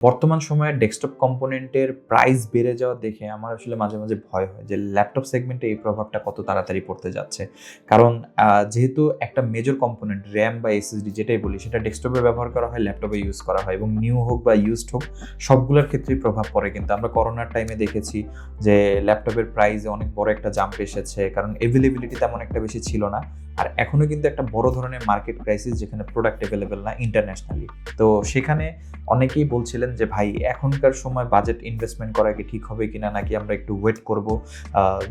বর্তমান সময়ে desktop কম্পোনেন্টের price বেড়ে যাওয়া দেখে আমার আসলে মাঝে, মাঝে ভয় হয় যে ল্যাপটপ সেগমেন্টে এই প্রভাবটা কত তাড়াতাড়ি পড়তে যাচ্ছে। কারণ যেহেতু একটা মেজর কম্পোনেন্ট RAM বা SSD যেটাই বলি সেটা ডেস্কটপে ব্যবহার করা হয়, ল্যাপটপে ইউজ করা হয় এবং নিউ হোক বা ইউজড হোক সবগুলোর ক্ষেত্রেই প্রভাব পড়ে। কিন্তু আমরা করোনার টাইমে দেখেছি যে ল্যাপটপের প্রাইসে অনেক বড় একটা জাম্প এসেছে, কারণ এভেইলেবিলিটি তেমন একটা বেশি ছিল না। আর এখনো কিন্তু একটা বড় ধরনের মার্কেট ক্রাইসিস যেখানে প্রোডাক্ট এভেলেবেল না ইন্টারন্যাশনালি। তো সেখানে অনেকেই বলছিলেন যে ভাই এখনকার সময় বাজেট ইনভেস্টমেন্ট করা কি ঠিক হবে কিনা, নাকি আমরা একটু ওয়েট করব,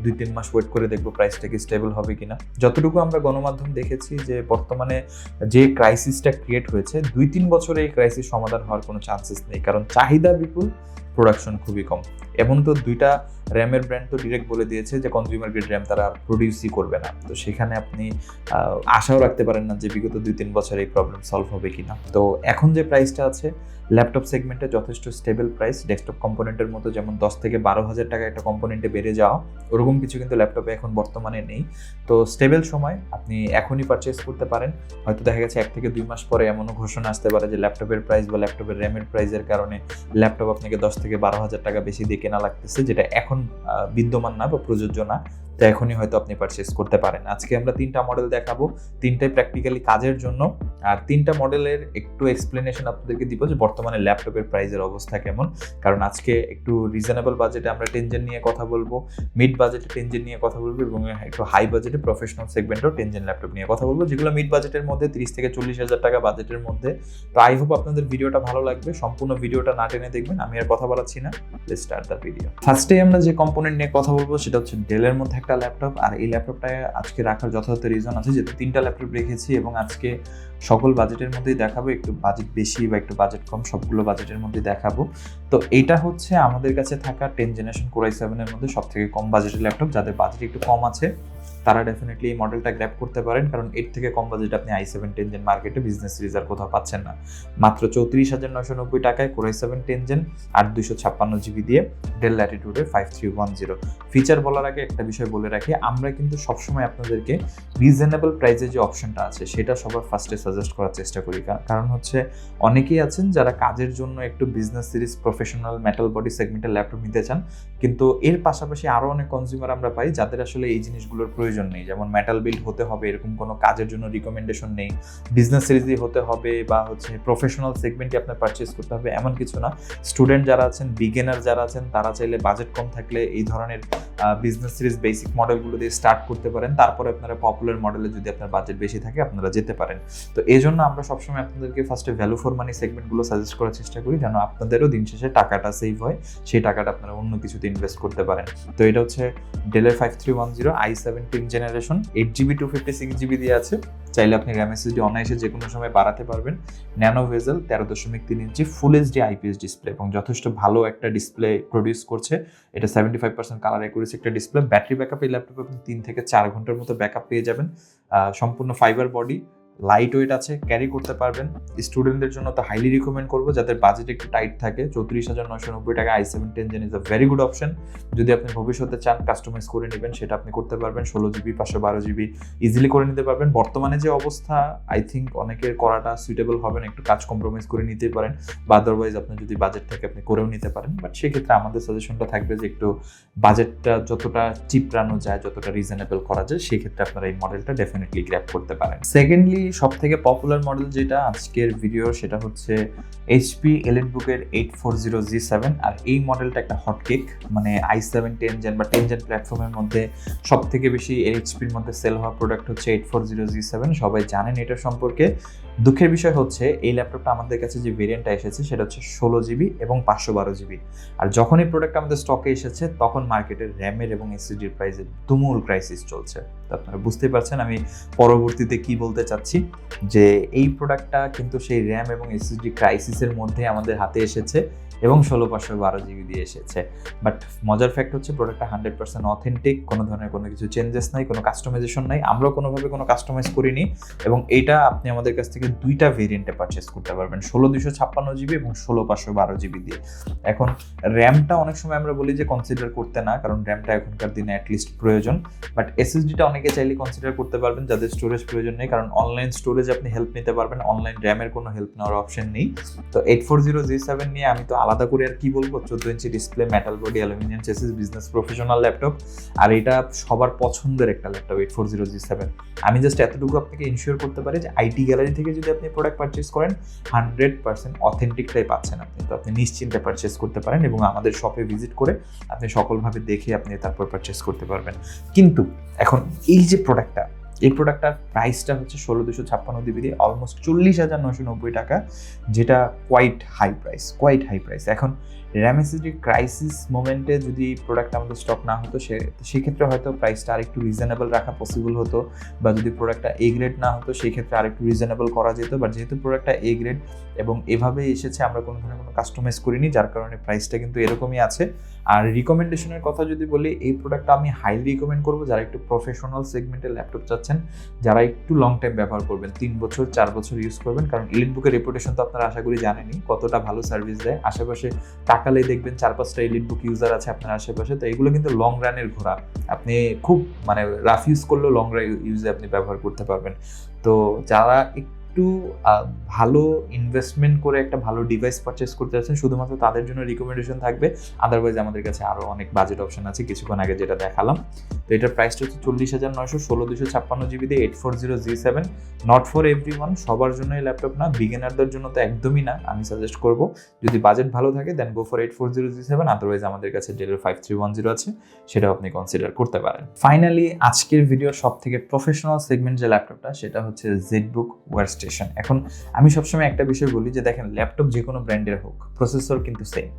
2-3 মাস ওয়েট করে দেখবো প্রাইসটা কি স্টেবল হবে কিনা। যতটুকু আমরা গণমাধ্যম দেখেছি যে বর্তমানে যে ক্রাইসিসটা ক্রিয়েট হয়েছে 2-3 বছরে এই ক্রাইসিস সমাধান হওয়ার কোনো চান্সেস নেই, কারণ চাহিদা বিপুল, প্রোডাকশন খুবই কম। এমন তো দুইটা র্যামের ব্র্যান্ড তো ডিরেক্ট বলে দিয়েছে যে কনজিউমার গ্রেড র্যাম তারা প্রডিউসই করবে না। তো সেখানে আপনি আশাও রাখতে পারেন না যে বিগত 2-3 বছরে এই প্রবলেম সলভ হবে কিনা। তো এখন যে প্রাইসটা আছে ল্যাপটপ সেগমেন্টে যথেষ্ট স্টেবল প্রাইস। ডেস্কটপ কম্পোনেন্টের মতো যেমন 10 থেকে 12,000 টাকা একটা কম্পোনেন্টে বেড়ে যাওয়া, ওরকম কিছু কিন্তু ল্যাপটপে এখন বর্তমানে নেই। তো স্টেবল সময় আপনি এখনই পারচেস করতে পারেন। হয়তো দেখা গেছে 1 থেকে 2 মাস পরে এমনও ঘোষণা আসতে পারে যে ল্যাপটপের প্রাইস বা ল্যাপটপের র্যামের প্রাইসের কারণে ল্যাপটপ আপনাকে 10 থেকে 12,000 টাকা বেশি দিয়ে কেনা লাগতেছে, যেটা এখন বিদ্যমান না বা প্রযোজ্য না। তো এখনই হয়তো আপনি পারচেস করতে পারেন। আজকে আমরা 3টা মডেল দেখাবো, 3টাই প্র্যাকটিক্যালি কাজের জন্য। আর 3টা মডেলের একটু এক্সপ্লেনেশন আপনাদেরকে দিব যে বর্তমানে ল্যাপটপের প্রাইসের অবস্থা কেমন। কারণ আজকে একটু রিজনেবল বাজেটে আমরা 10 জেন নিয়ে কথা বলবো, মিড বাজেটে 10 জেন নিয়ে কথা বলবো এবং একটু হাই বাজেটে প্রফেশনাল সেগমেন্টেও 10 জেন ল্যাপটপ নিয়ে কথা বলবো, যেগুলো মিড বাজেটের মধ্যে 30 থেকে 40,000 টাকা বাজেটের মধ্যে। তো আই হোপ আপনাদের ভিডিওটা ভালো লাগবে, সম্পূর্ণ ভিডিওটা না টেনে দেখবেন। আমি আর কথা বলাচ্ছি না, লেটস স্টার্ট দ্য ভিডিও। ফার্স্টে আমরা যে কম্পোনেন্ট নিয়ে কথা বলবো সেটা হচ্ছে ডেলের মধ্যে একটা ল্যাপটপ। আর এই ল্যাপটপটা আজকে রাখার যথাযথ রিজন আছে, যেহেতু 3টা ল্যাপটপ রেখেছি এবং আজকে সকল বাজেটের মধ্যেই দেখাবো, একটু বাজেট বেশি বা একটু বাজেট কম সবগুলো বাজেটের মধ্যে দেখাবো। তো এইটা হচ্ছে আমাদের কাছে থাকা 10 জেনারেশন Core i7 এর মধ্যে সব থেকে কম বাজেটের ল্যাপটপ। যাদের বাজেট একটু কম আছে তারা ডেফিনেটলি এই মডেলটা গ্র্যাব করতে পারেন, কারণ এর থেকে কম বাজেট আপনি i7 10 জেন মার্কেটে বিজনেস সিরিজ আর কোথাও পাচ্ছেন না। মাত্র 34,990 টাকায় Core i7 10 জেন 8 GB দিয়ে ডেল ল্যাটিটিউডের 5310। ফিচার বলার আগে একটা বিষয় বলে রাখি, আমরা কিন্তু সবসময় আপনাদেরকে রিজনেবল প্রাইসে যে অপশনটা আছে সেটা সবার ফার্স্টে সাজেস্ট করার চেষ্টা করি। কারণ হচ্ছে অনেকেই আছেন যারা কাজের জন্য একটু business series professional metal body সেগমেন্টের ল্যাপটপ নিতে চান, কিন্তু এর পাশাপাশি আরও অনেক কনজিউমার আমরা পাই যাদের আসলে এই জিনিসগুলোর প্রয়োজন নেই। যেমন মেটাল বিল্ড হতে হবে এরকম কোনো কাজের জন্য রিকমেন্ডেশন নেই, বিজনেস সিরিজই হতে হবে বা হচ্ছে প্রফেশনাল সেগমেন্টে আপনার পারচেস করতে হবে এমন কিছু না। স্টুডেন্ট যারা আছেন, বিগিনার যারা আছেন, তারা চাইলে বাজেট কম থাকলে এই ধরনের বিজনেস সিরিজ বেসিক মডেলগুলো দিয়ে স্টার্ট করতে পারেন। তারপরে আপনারা পপুলার মডেলে যদি আপনার বাজেট বেশি থাকে আপনারা যেতে পারেন। তো এই জন্য আমরা সবসময় আপনাদেরকে ফার্স্টে ভ্যালু ফর মানি সেগমেন্টগুলো সাজেস্ট করার চেষ্টা করি, যেন আপনাদেরও দিন শেষে টাকাটা সেভ হয়, সেই টাকাটা আপনারা অন্য কিছুতে ইনভেস্ট করতে পারেন। তো এটা হচ্ছে ডেলের 5310 i7 10 জেনারেশন 8GB 256GB দিয়ে আছে। চাইলে আপনি র্যাম SSD অনায়াসে যে কোনো সময় বাড়াতে পারবেন। ন্যানো ভেজেল 13.3 ইঞ্চি ফুল এইচডি IPS ডিসপ্লে এবং যথেষ্ট ভালো একটা ডিসপ্লে প্রডিউস করছে। এটা 75% কালার অ্যাকুরেসি একটা ডিসপ্লে। ব্যাটারি ব্যাকআপ এই ল্যাপটপে আপনি 3 থেকে 4 ঘন্টার মতো ব্যাকআপ পেয়ে যাবেন। সম্পূর্ণ ফাইবার বডি, লাইট ওয়েট আছে, ক্যারি করতে পারবেন। স্টুডেন্টদের জন্য তো হাইলি রিকমেন্ড করবো যাদের বাজেট একটু টাইট থাকে। 34,990 টাকা i7 10 gen is a very good option. যদি আপনি ভবিষ্যতে চান কাস্টমাইজ করে নেবেন সেটা আপনি করতে পারবেন। 16GB 512GB ইজিলি করে নিতে পারবেন। বর্তমানে যে অবস্থা আই থিঙ্ক অনেকের করাটা সুইটেবল হবে না, একটু কাজ কম্প্রোমাইজ করে নিতে পারেন, বা আদারওয়াইজ আপনার যদি বাজেট থাকে আপনি করেও নিতে পারেন। বাট সেক্ষেত্রে আমাদের সাজেশনটা থাকবে যে একটু বাজেটটা যতটা চিপরানো যায়, যতটা রিজনেবল করা যায়, সেক্ষেত্রে আপনারা এই মডেলটা ডেফিনেটলি গ্র্যাব করতে পারেন। সেকেন্ডলি সব থেকে পপুলার মডেল যেটা আজকের ভিডিও সেটা হচ্ছে HP EliteBook-এর 840G7। আর এই মডেলটা একটা হটকেক, মানে i7 10 জেন বা 10 জেন প্ল্যাটফর্মের মধ্যে সব থেকে বেশি HP-র মধ্যে সেল হওয়া প্রোডাক্ট হচ্ছে 840G7। সবাই জানেন এটা সম্পর্কে। দুঃখের বিষয় হচ্ছে এই ল্যাপটপটা আমাদের কাছে যে ভেরিয়েন্টটা এসেছে সেটা হচ্ছে 16GB এবং 512GB। আর যখন এই প্রোডাক্ট আমাদের স্টকে এসেছে তখন মার্কেটের র্যামের এবং SSD-র প্রাইসে তুমুল ক্রাইসিস চলছে। তো আপনারা বুঝতেই পারছেন আমি পরবর্তীতে কি বলতে চাচ্ছি, যে এই প্রোডাক্টটা কিন্তু সেই র্যাম এবং SSD ক্রাইসিসের মধ্যে আমাদের হাতে এসেছে এবং 16/512GB দিয়ে এসেছে। বাট মজার ফ্যাক্ট হচ্ছে প্রোডাক্টটা 100% অথেন্টিক, কোনো ধরনের কোনো কিছু চেঞ্জেস নাই, কোনো কাস্টমাইজেশন নাই, আমরাও কোনোভাবে কোনো কাস্টমাইজ করিনি। এবং এইটা আপনি আমাদের কাছ থেকে 2টা ভেরিয়েন্টে পারচেস করতে পারবেন, 16/256GB এবং 16/512GB দিয়ে। এখন র্যামটা অনেক সময় আমরা বলি যে কনসিডার করতে না, কারণ র্যামটা এখনকার দিনে অ্যাটলিস্ট প্রয়োজন, বাট SSDটা অনেক অনেকে চাইলে কনসিডার করতে পারবেন যাদের স্টোরেজ প্রয়োজন নেই, কারণ অনলাইন স্টোরেজ আপনি হেল্প নিতে পারবেন, অনলাইন র্যামের কোনো হেল্প নেওয়ার অপশন নেই। তো 840G7 নিয়ে আমি তো আলাদা করে আর কি বলবো, 14 inch display, metal body, aluminium chassis, business professional laptop, আর এটা সবার পছন্দের একটা ল্যাপটপ 840G7। আমি জাস্ট এতটুকু আপনাকে ইনশিওর করতে পারি যে আইটি গ্যালারি থেকে যদি আপনি প্রোডাক্ট পারচেস করেন 100% অথেন্টিকটাই পাচ্ছেন আপনি। তো আপনি নিশ্চিন্তে পারচেস করতে পারেন এবং আমাদের শপে ভিজিট করে আপনি সকলভাবে দেখে আপনি তারপর পারচেস করতে পারবেন। কিন্তু এখন এই যে এই প্রোডাক্টটার প্রাইসটা হচ্ছে 16256 দিয়ে অলমোস্ট 40,990 টাকা, যেটা কোয়াইট হাই প্রাইস। এখন র্যাম এসএসডি ক্রাইসিস মোমেন্টে যদি প্রোডাক্ট আমাদের স্টক না হতো সেক্ষেত্রে হয়তো প্রাইসটা আরেকটু রিজনেবল রাখা পসিবল হতো, বা যদি প্রোডাক্টটা এ গ্রেড না হতো সেই ক্ষেত্রে আরেকটু রিজনেবল করা যেত। বাট যেহেতু প্রোডাক্টটা এ গ্রেড এবং এভাবে এসেছে, আমরা কোনো ধরনের কোনো কাস্টমাইজ করিনি, যার কারণে প্রাইসটা কিন্তু এরকমই আছে। আর রিকমেন্ডেশনের কথা যদি বলি, এই প্রোডাক্টটা আমি হাইলি রিকমেন্ড করবো যারা একটু প্রফেশনাল সেগমেন্টের ল্যাপটপ চাচ্ছেন, যারা একটু লং টাইম ব্যবহার করবেন, 3 বছর 4 বছর ইউজ করবেন। কারণ এলিটবুকের রেপুটেশন তো আপনারা আশা করি জানেনই কতটা ভালো সার্ভিস দেয়। আশেপাশে তাকালেই দেখবেন 4-5টা এলিটবুক ইউজার আছে আপনার আশেপাশে। তো এগুলো কিন্তু লং রানের ঘোড়া, আপনি খুব রাফ ইউজ করলেও লং ইউজে আপনি ব্যবহার করতে পারবেন। তো যারা একটু ভালো ইনভেস্টমেন্ট করে একটা ভালো ডিভাইস পারচেস করতে যাচ্ছেন, শুধুমাত্র তাদের জন্য রিকমেন্ডেশন থাকবে। আদারওয়াইজ আমাদের কাছে আরও অনেক বাজেট অপশন আছে, কিছুক্ষণ আগে যেটা দেখালাম। তো এটার প্রাইসটা হচ্ছে 40,900, 16,256 দিয়ে 840G7। নট ফর এভরিওয়ান, সবার জন্য এই ল্যাপটপ না, বিগিনারদের জন্য তো একদমই না। আমি সাজেস্ট করবো যদি বাজেট ভালো থাকে দেন গো ফর 840G7, আদারওয়াইজ আমাদের কাছে ডেলের 5310 আছে, সেটাও আপনি কনসিডার করতে পারেন। ফাইনালি আজকের ভিডিওর সব থেকে প্রফেশনাল সেগমেন্ট যে ল্যাপটপটা, সেটা হচ্ছে জেটবুক ওয়ার্কস্টেশন। এখন আমি সবসময় একটা বিষয় বলি যে দেখেন, ল্যাপটপ যে কোনো ব্র্যান্ডের হোক, প্রসেসর কিন্তু সেম।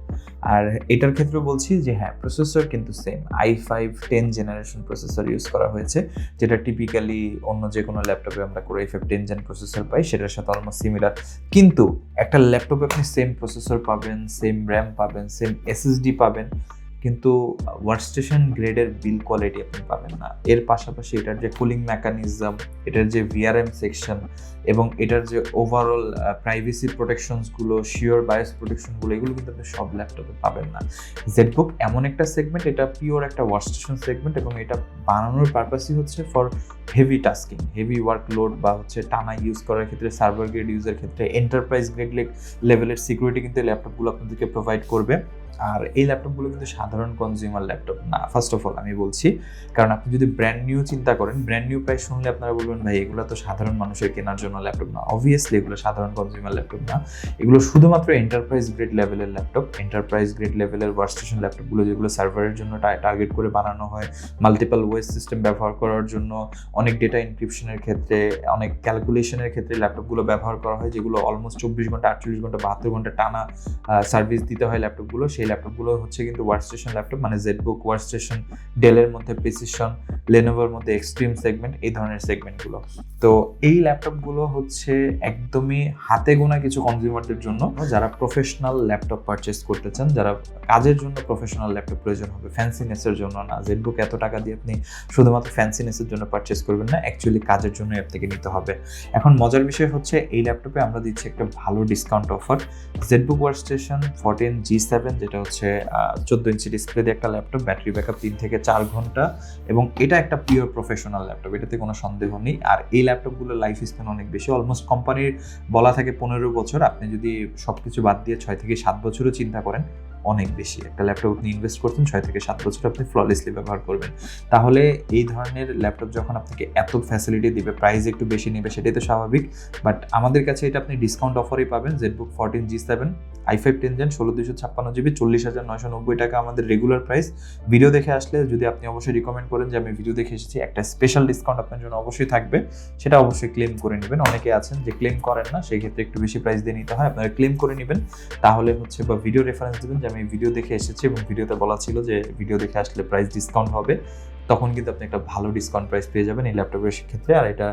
আর এটার ক্ষেত্রে বলছি যে হ্যাঁ, প্রসেসর কিন্তু same, i5 10 generation processor use করা হয়েছে, যেটা টিপিক্যালি অন্য যে কোনো ল্যাপটপে আমরা করে i5 10 জেন প্রসেসর পাই, সেটার সাথে অলমোস্ট সিমিলার। কিন্তু একটা ল্যাপটপে আপনি সেম প্রসেসর পাবেন, সেম র্যাম পাবেন, সেম এসএসডি পাবেন, কিন্তু ওয়ার্কস্টেশন গ্রেডের বিল্ড কোয়ালিটি আপনি পাবেন না। এর পাশাপাশি এটার যে কুলিং মেকানিজম, এটার যে ভিআরএম সেকশন এবং এটার যে ওভারঅল প্রাইভেসি প্রোটেকশনসগুলো, শিওর বায়োস প্রোটেকশনগুলো, এগুলো কিন্তু আপনি সব ল্যাপটপে পাবেন না। জেটবুক এমন একটা সেগমেন্ট, এটা পিওর একটা ওয়ার্কস্টেশন সেগমেন্ট, এবং এটা বানানোর পারপাসই হচ্ছে for heavy tasking, heavy workload বা টানা ইউজ করার ক্ষেত্রে, সার্ভার গ্রেড ইউজের ক্ষেত্রে, এন্টারপ্রাইজ গ্রেড লেভেলের সিকিউরিটি কিন্তু এই ল্যাপটপগুলো আপনাদেরকে প্রোভাইড করবে। আর এই ল্যাপটপগুলো কিন্তু সাধারণ কনজিউমার ল্যাপটপ না, ফার্স্ট অফ অল আমি বলছি। কারণ আপনি যদি ব্র্যান্ড নিউ চিন্তা করেন, ব্র্যান্ড নিউ প্রাইস শুনলে আপনারা বলবেন ভাই এগুলো তো সাধারণ মানুষের কেনার জন্য ল্যাপটপ না। অবভিয়াসলি এগুলো সাধারণ কনজিউমার ল্যাপটপ না, এগুলো শুধুমাত্র এন্টারপ্রাইজ গ্রেড লেভেলের ল্যাপটপ। এন্টারপ্রাইজ গ্রেড লেভেলের ওয়ার্কস্টেশন ল্যাপটপগুলো যেগুলো সার্ভারের জন্য টার্গেট করে বানানো হয়, মাল্টিপল ওয়েস সিস্টেম ব্যবহার করার জন্য, অনেক ডেটা ইনক্রিপশনের ক্ষেত্রে, অনেক ক্যালকুলেশনের ক্ষেত্রে ল্যাপটপগুলো ব্যবহার করা হয়, যেগুলো অলমোস্ট 24 ঘন্টা, 48 ঘন্টা, 72 ঘন্টা টানা সার্ভিস দিতে হয় ল্যাপটপগুলো। সেই ল্যাপটপগুলো হচ্ছে কিন্তু ওয়ার্কস্টেশন ল্যাপটপ, জেটবুক ওয়ার্কস্টেশন, ডেলের মধ্যে প্রিসিশন, লেনোভোর মধ্যে এক্সট্রিম সেগমেন্ট, এই ধরনের সেগমেন্টগুলো। তো এই ল্যাপটপগুলো হচ্ছে একদমই হাতে গোনা কিছু কনজিউমারদের জন্য, যারা প্রফেশনাল ল্যাপটপ পারচেস করতে চান, যারা কাজের জন্য প্রফেশনাল ল্যাপটপ প্রয়োজন হবে, ফ্যান্সিনেসের জন্য না। জেটবুক এত টাকা দিয়ে আপনি শুধুমাত্র ফ্যান্সিনেসের জন্য পারচেস করবেন না, অ্যাকচুয়ালি কাজের জন্য অ্যাপ থেকে নিতে হবে। এখন মজার বিষয় হচ্ছে এই ল্যাপটপে আমরা দিচ্ছি একটা ভালো discount offer. Jetbook workstation 14G7, যেটা হচ্ছে 14 ইঞ্চি ডিসপ্লে দিয়ে একটা ল্যাপটপ, ব্যাটারি ব্যাকআপ 3 থেকে 4 ঘন্টা, এবং এটা একটা পিওর প্রফেশনাল ল্যাপটপ, এটাতে কোনো সন্দেহ নেই। আর এই ল্যাপটপগুলোর লাইফ স্প্যান অনেক বেশি, অলমোস্ট কোম্পানির বলা থাকে 15 বছর, আপনি যদি সব কিছু বাদ দিয়ে 6 থেকে 7 বছরও চিন্তা করেন, অনেক বেশি। একটা ল্যাপটপ আপনি ইনভেস্ট করছেন 6 থেকে 7 বছর আপনি ফ্ললেসলি ব্যবহার করবেন। তাহলে এই ধরনের ল্যাপটপ যখন আপনাকে এত ফ্যাসিলিটি দিবে, প্রাইস একটু বেশি নেবে, সেটাই তো স্বাভাবিক। বাট আমাদের কাছে এটা আপনি ডিসকাউন্ট অফারই পাবেন। Jetbook 14G7 i5 10 gen 16256 GB, 40,990 টাকা আমাদের রেগুলার প্রাইস। ভিডিও দেখে আসলে যদি আপনি অবশ্যই রিকমেন্ড করেন যে আমি ভিডিও দেখে এসেছি, একটা স্পেশাল ডিসকাউন্ট আপনার জন্য অবশ্যই থাকবে, সেটা অবশ্যই ক্লেম করে নেবেন। অনেকে আছেন যে ক্লেম করেন না, সেই ক্ষেত্রে একটু বেশি প্রাইস দিয়ে নিতে হয়, আপনারা ক্লেম করে নেবেন। তাহলে বা ভিডিও রেফারেন্স দেবেন যে আমি ভিডিও দেখে এসেছি এবং ভিডিওতে বলা ছিল যে ভিডিও দেখে আসলে প্রাইস ডিসকাউন্ট হবে, তখন কিন্তু আপনি একটা ভালো ডিসকাউন্ট প্রাইস পেয়ে যাবেন এই ল্যাপটপের ক্ষেত্রে। আর এটা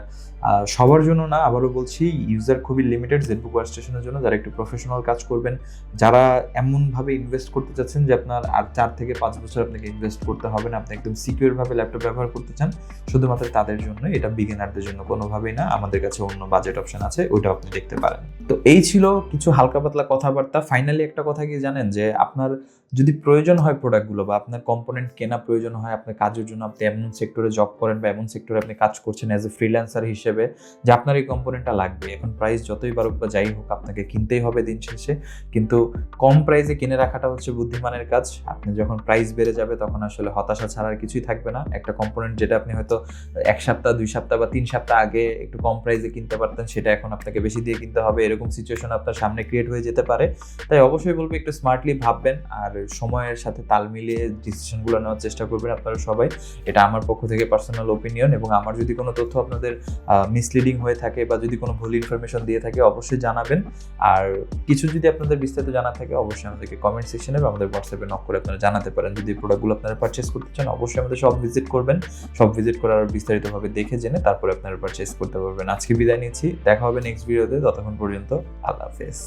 সবার জন্য না, আবারও বলছি, ইউজার খুবই লিমিটেড জেটবুক ওয়ার্কস্টেশনের জন্য, যারা একটু প্রফেশনাল কাজ করবেন, যারা এমনভাবে ইনভেস্ট করতে চাচ্ছেন যে আপনার আর 4 থেকে 5 বছর আপনাকে ইনভেস্ট করতে হবে না, আপনি একদম সিকিউরভাবে ল্যাপটপ ব্যবহার করতে চান, শুধুমাত্র তাদের জন্য। এটা বিগিনারদের জন্য কোনোভাবেই না। আমাদের কাছে অন্য বাজেট অপশন আছে, ওইটাও আপনি দেখতে পারেন। তো এই ছিল কিছু হালকা পাতলা কথাবার্তা। ফাইনালি একটা কথা কি জানেন, যে আপনার যদি প্রয়োজন হয় প্রোডাক্টগুলো, বা আপনার কম্পোনেন্ট কেনা প্রয়োজন হয় আপনার কাজের জন্য, আপনি এমন সেক্টরে জব করেন বা এমন সেক্টরে আপনি কাজ করছেন অ্যাজ এ ফ্রিল্যান্সার হিসেবে যে আপনার এই কম্পোনেন্টটা লাগবে। এখন প্রাইস যতই বাড়ুক বা যাই হোক আপনাকে কিনতেই হবে দিন শেষে, কিন্তু কম প্রাইসে কিনে রাখাটা হচ্ছে বুদ্ধিমানের কাজ। আপনি যখন প্রাইস বেড়ে যাবে তখন আসলে হতাশা ছাড়া আর কিছুই থাকবে না। একটা কম্পোনেন্ট যেটা আপনি হয়তো ১ সপ্তাহ, ২ সপ্তাহ বা ৩ সপ্তাহ আগে একটু কম প্রাইসে কিনতে পারতেন, সেটা এখন আপনাকে বেশি দিয়ে কিনতে হবে, এরকম সিচুয়েশন আপনার সামনে ক্রিয়েট হয়ে যেতে পারে। তাই অবশ্যই বলবো একটু স্মার্টলি ভাববেন আর সময়ের সাথে তাল মিলিয়ে ডিসিশনগুলো নেওয়ার চেষ্টা করবেন আপনারা সবাই। এটা আমার পক্ষ থেকে পার্সোনাল ওপিনিয়ন, এবং আমার যদি কোনো তথ্য আপনাদের মিসলিডিং হয়ে থাকে বা যদি কোনো ভুল ইনফরমেশন দিয়ে থাকে অবশ্যই জানাবেন। আর কিছু যদি আপনাদের বিস্তারিত জানা থাকে অবশ্যই আমাদেরকে কমেন্ট সেকশনে বা আমাদের হোয়াটসঅ্যাপে নক করে আপনারা জানাতে পারেন। যদি প্রোডাক্টগুলো আপনারা পারচেস করতে চান অবশ্যই আমাদের শপ ভিজিট করবেন। শপ ভিজিট করে আরও বিস্তারিতভাবে দেখে জেনে তারপরে আপনারা পারচেস করতে পারবেন। আজকে বিদায় নিচ্ছি, দেখা হবে নেক্সট ভিডিওতে। ততক্ষণ পর্যন্ত আল্লাহ হাফেজ।